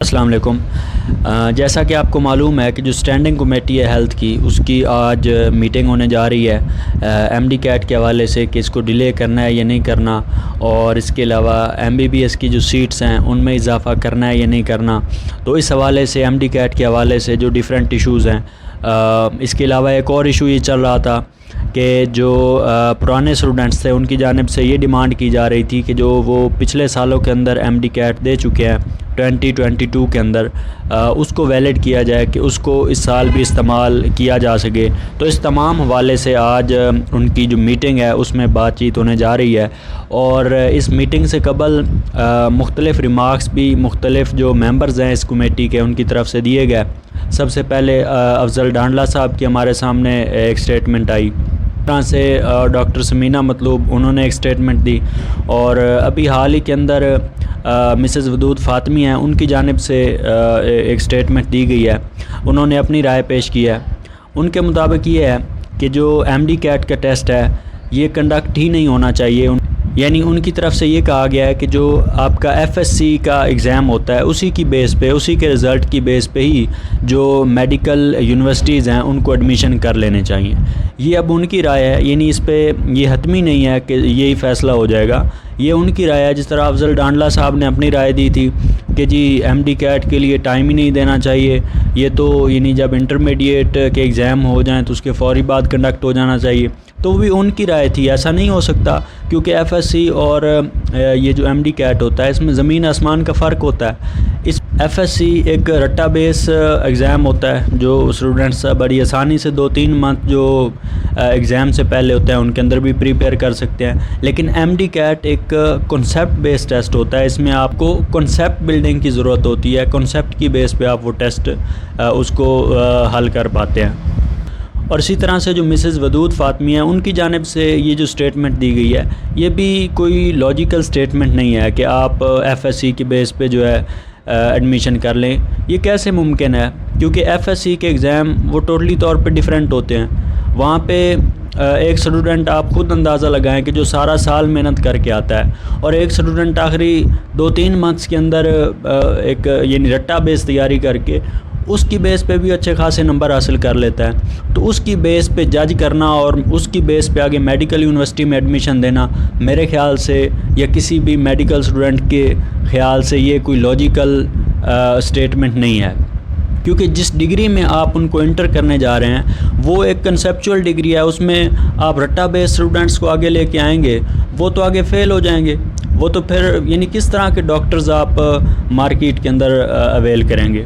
السلام علیکم۔ جیسا کہ آپ کو معلوم ہے کہ جو اسٹینڈنگ کمیٹی ہے ہیلتھ کی، اس کی آج میٹنگ ہونے جا رہی ہے ایم ڈی کیٹ کے حوالے سے کہ اس کو ڈیلے کرنا ہے یا نہیں کرنا، اور اس کے علاوہ ایم بی بی ایس کی جو سیٹس ہیں ان میں اضافہ کرنا ہے یا نہیں کرنا۔ تو اس حوالے سے ایم ڈی کیٹ کے حوالے سے جو ڈیفرنٹ ایشوز ہیں، اس کے علاوہ ایک اور ایشو یہ چل رہا تھا کہ جو پرانے اسٹوڈنٹس تھے ان کی جانب سے یہ ڈیمانڈ کی جا رہی تھی کہ جو وہ پچھلے سالوں کے اندر ایم ڈی کیٹ دے چکے ہیں 2022 کے اندر، اس کو ویلڈ کیا جائے کہ اس کو اس سال بھی استعمال کیا جا سکے۔ تو اس تمام حوالے سے آج ان کی جو میٹنگ ہے اس میں بات چیت ہونے جا رہی ہے، اور اس میٹنگ سے قبل مختلف ریمارکس بھی مختلف جو ممبرز ہیں اس کمیٹی کے ان کی طرف سے دیے گئے۔ سب سے پہلے افضل ڈانڈلہ صاحب کی ہمارے سامنے ایک سٹیٹمنٹ آئی، اس طرح سے ڈاکٹر سمینہ مطلوب انہوں نے ایک سٹیٹمنٹ دی، اور ابھی حال ہی کے اندر مسز ودود فاطمی ہیں، ان کی جانب سے ایک سٹیٹمنٹ دی گئی ہے، انہوں نے اپنی رائے پیش کی ہے۔ ان کے مطابق یہ ہے کہ جو ایم ڈی کیٹ کا ٹیسٹ ہے یہ کنڈکٹ ہی نہیں ہونا چاہیے، یعنی ان کی طرف سے یہ کہا گیا ہے کہ جو آپ کا ایف ایس سی کا ایگزام ہوتا ہے اسی کی بیس پہ، اسی کے رزلٹ کی بیس پہ ہی جو میڈیکل یونیورسٹیز ہیں ان کو ایڈمیشن کر لینے چاہیے۔ یہ اب ان کی رائے ہے، یعنی اس پہ یہ حتمی نہیں ہے کہ یہی فیصلہ ہو جائے گا، یہ ان کی رائے ہے۔ جس طرح افضل ڈانڈلہ صاحب نے اپنی رائے دی تھی کہ جی ایم ڈی کیٹ کے لیے ٹائم ہی نہیں دینا چاہیے، یہ تو یعنی جب انٹرمیڈیٹ کے ایگزام ہو جائیں تو اس کے فوری بعد کنڈکٹ ہو جانا چاہیے، تو وہ بھی ان کی رائے تھی۔ ایسا نہیں ہو سکتا کیونکہ ایف ایس سی اور یہ جو ایم ڈی کیٹ ہوتا ہے اس میں زمین آسمان کا فرق ہوتا ہے۔ اس ایف ایس سی ایک رٹا بیس ایگزام ہوتا ہے جو اسٹوڈنٹس بڑی آسانی سے 2-3 منتھ جو ایگزام سے پہلے ہوتا ہے ان کے اندر بھی پریپیئر کر سکتے ہیں، لیکن ایم ڈی کیٹ ایک کنسیپٹ بیس ٹیسٹ ہوتا ہے، اس میں آپ کو کنسیپٹ بلڈنگ کی ضرورت ہوتی ہے، کنسیپٹ کی بیس پہ آپ وہ ٹیسٹ اس کو حل کر پاتے ہیں۔ اور اسی طرح سے جو مسز ودود فاطمی ہیں ان کی جانب سے یہ جو سٹیٹمنٹ دی گئی ہے یہ بھی کوئی لاجیکل سٹیٹمنٹ نہیں ہے کہ آپ ایف ایس سی کی بیس پہ جو ہے ایڈمیشن کر لیں۔ یہ کیسے ممکن ہے؟ کیونکہ ایف ایس سی کے ایگزام وہ ٹوٹلی طور پہ ڈیفرنٹ ہوتے ہیں۔ وہاں پہ ایک اسٹوڈنٹ آپ خود اندازہ لگائیں کہ جو سارا سال محنت کر کے آتا ہے، اور ایک اسٹوڈنٹ آخری 2-3 منتھس کے اندر ایک یعنی رٹا بیس تیاری کر کے اس کی بیس پہ بھی اچھے خاصے نمبر حاصل کر لیتا ہے۔ تو اس کی بیس پہ جج کرنا اور اس کی بیس پہ آگے میڈیکل یونیورسٹی میں ایڈمیشن دینا، میرے خیال سے یا کسی بھی میڈیکل اسٹوڈنٹ کے خیال سے یہ کوئی لاجیکل سٹیٹمنٹ نہیں ہے، کیونکہ جس ڈگری میں آپ ان کو انٹر کرنے جا رہے ہیں وہ ایک کنسیپچول ڈگری ہے، اس میں آپ رٹا بیس اسٹوڈنٹس کو آگے لے کے آئیں گے وہ تو آگے فیل ہو جائیں گے، وہ تو پھر یعنی کس طرح کے ڈاکٹرز آپ مارکیٹ کے اندر اویل کریں گے۔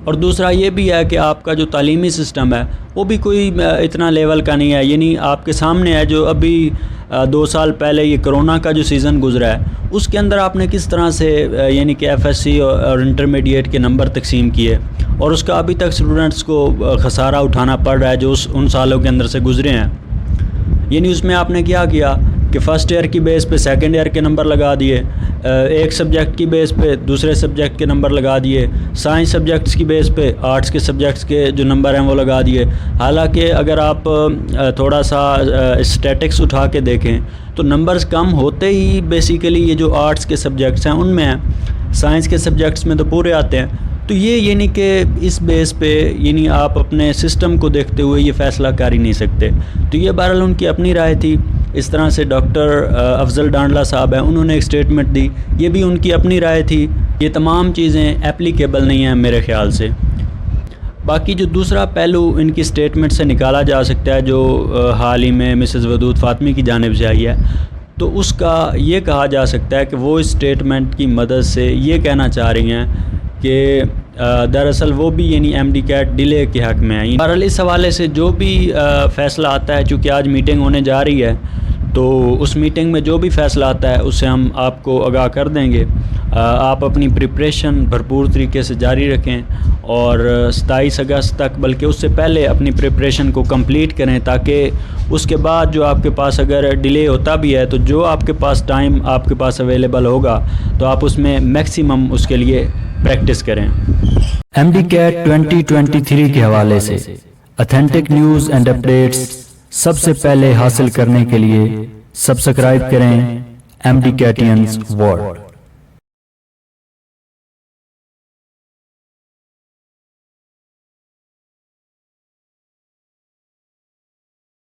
اور دوسرا یہ بھی ہے کہ آپ کا جو تعلیمی سسٹم ہے وہ بھی کوئی اتنا لیول کا نہیں ہے، یعنی آپ کے سامنے ہے جو ابھی 2 سال پہلے یہ کرونا کا جو سیزن گزرا ہے اس کے اندر آپ نے کس طرح سے یعنی کہ ایف ایس سی اور انٹرمیڈیٹ کے نمبر تقسیم کیے، اور اس کا ابھی تک اسٹوڈنٹس کو خسارہ اٹھانا پڑ رہا ہے جو ان سالوں کے اندر سے گزرے ہیں۔ یعنی اس میں آپ نے کیا کیا کہ فرسٹ ایئر کی بیس پہ سیکنڈ ایئر کے نمبر لگا دیے، ایک سبجیکٹ کی بیس پہ دوسرے سبجیکٹ کے نمبر لگا دیے، سائنس سبجیکٹس کی بیس پہ آرٹس کے سبجیکٹس کے جو نمبر ہیں وہ لگا دیے۔ حالانکہ اگر آپ تھوڑا سا اسٹیٹکس اٹھا کے دیکھیں تو نمبرز کم ہوتے ہی بیسیکلی یہ جو آرٹس کے سبجیکٹس ہیں ان میں ہیں، سائنس کے سبجیکٹس میں تو پورے آتے ہیں۔ تو یہ یعنی کہ اس بیس پہ یعنی آپ اپنے سسٹم کو دیکھتے ہوئے یہ فیصلہ کر ہی نہیں سکتے۔ تو یہ بہرحال ان کی اپنی رائے تھی۔ اس طرح سے ڈاکٹر افضل ڈانڈلہ صاحب ہیں، انہوں نے ایک سٹیٹمنٹ دی، یہ بھی ان کی اپنی رائے تھی۔ یہ تمام چیزیں اپلیکیبل نہیں ہیں میرے خیال سے۔ باقی جو دوسرا پہلو ان کی سٹیٹمنٹ سے نکالا جا سکتا ہے جو حال ہی میں مسز ودود فاطمی کی جانب سے آئی ہے، تو اس کا یہ کہا جا سکتا ہے کہ وہ اس سٹیٹمنٹ کی مدد سے یہ کہنا چاہ رہی ہیں کہ دراصل وہ بھی یعنی ایم ڈی کیٹ ڈیلے کے حق میں ہیں۔ بہرحال اس حوالے سے جو بھی فیصلہ آتا ہے، چونکہ آج میٹنگ ہونے جا رہی ہے تو اس میٹنگ میں جو بھی فیصلہ آتا ہے اس سے ہم آپ کو آگاہ کر دیں گے۔ آپ اپنی پریپریشن بھرپور طریقے سے جاری رکھیں، اور 27 اگست تک بلکہ اس سے پہلے اپنی پریپریشن کو کمپلیٹ کریں، تاکہ اس کے بعد جو آپ کے پاس اگر ڈیلے ہوتا بھی ہے تو جو آپ کے پاس ٹائم آپ کے پاس اویلیبل ہوگا تو آپ اس میں میکسیمم اس کے لیے پریکٹس کریں۔ ایم ڈی کیٹ 2023 کے حوالے سے اتھینٹک نیوز اینڈ اپڈیٹس سب سے پہلے حاصل کرنے کے لیے سبسکرائب کریں ایم ڈی کیٹینز ورلڈ۔